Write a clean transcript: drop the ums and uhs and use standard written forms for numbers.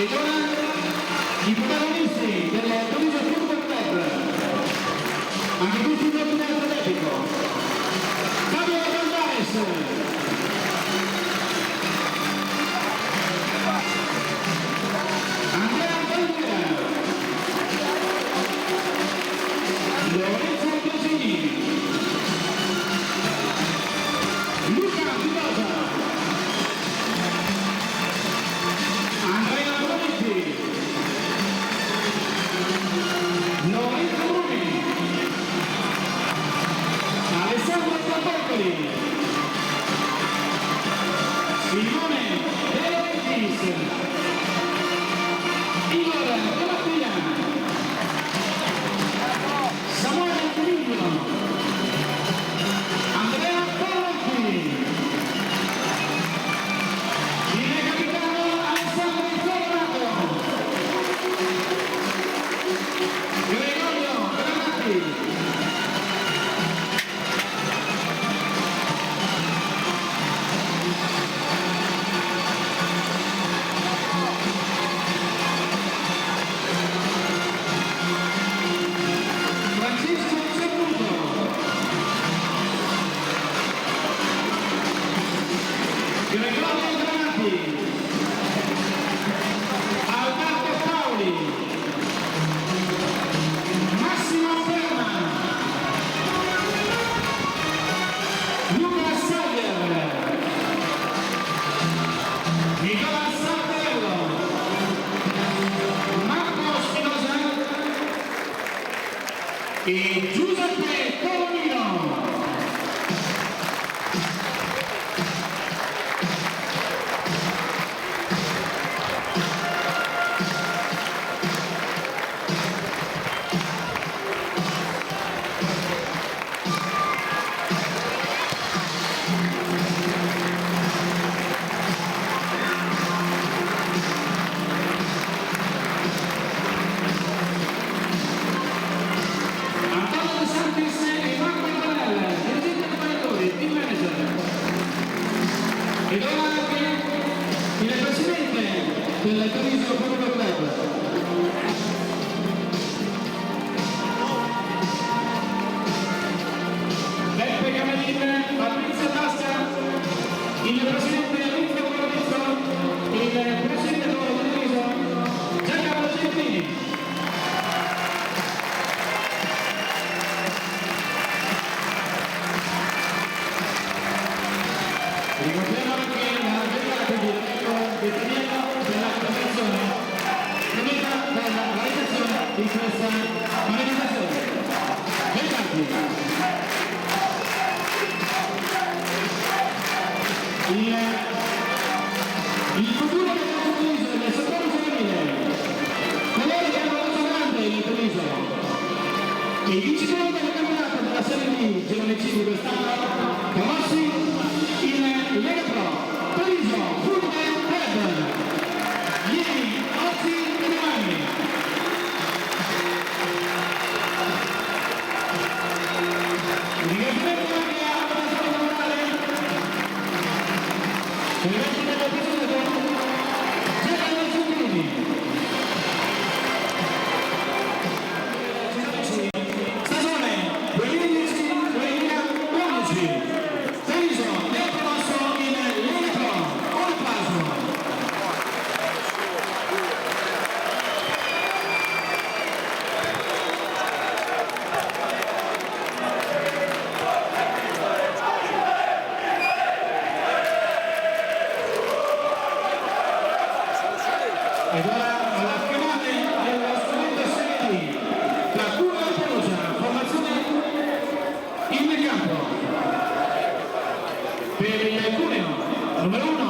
ed ora i protagonisti del Torino Football Club, anche tutti in ordine alfabetico. Fabio Gonzales, Andrea Palmera, Lorenzo Piacini, Luca Filosa, Andrea Bonetti, Lorenzo Bruni, Alessandro Zappoli, Simone De Laurentiis, Igor Galattia, Samuele Antonino, Andrea Paolacchi, il capitano Alessandro Ferrato, Gregorio Granati, Francisco Saputo, Gregorio Granati, Alberto Paoli, Massimo Ferma, Luca Sager, Nicola Sardello, Marco Spinosa e Giuseppe Colomino. Antonio De Santis e Marco Ivanella, dirigente allenatore, team manager. Ed ora anche il presidente del Torino Football Club. Beppe Camerin, Fabrizio Tasca, il presidente Luca Borrizzo, il presidente del Torino, Giacomo Gentini. Ricordiamo anche la delegata di Enrico Bettiniello della protezione venuta dalla realizzazione di questa manifestazione. Bentanti. Il futuro del nostro Torino, del settore giovanile, coloro che hanno fatto grande il Torino, i vincitori del campionato della Serie D Girone C di quest'anno, promossi in Lega Pro, Torino Football Club, ieri, oggi e domani. Ringraziamento anche a Francesco Morale, per il del presidente Giacomo Gentini. Stagione 2010-2011, Torino neopromosso in Lega Pro. Un applauso. Ed ora alla finale dello strumento Serie D, la Curva di Perugia, formazione in campo per il Cuneo, numero 1.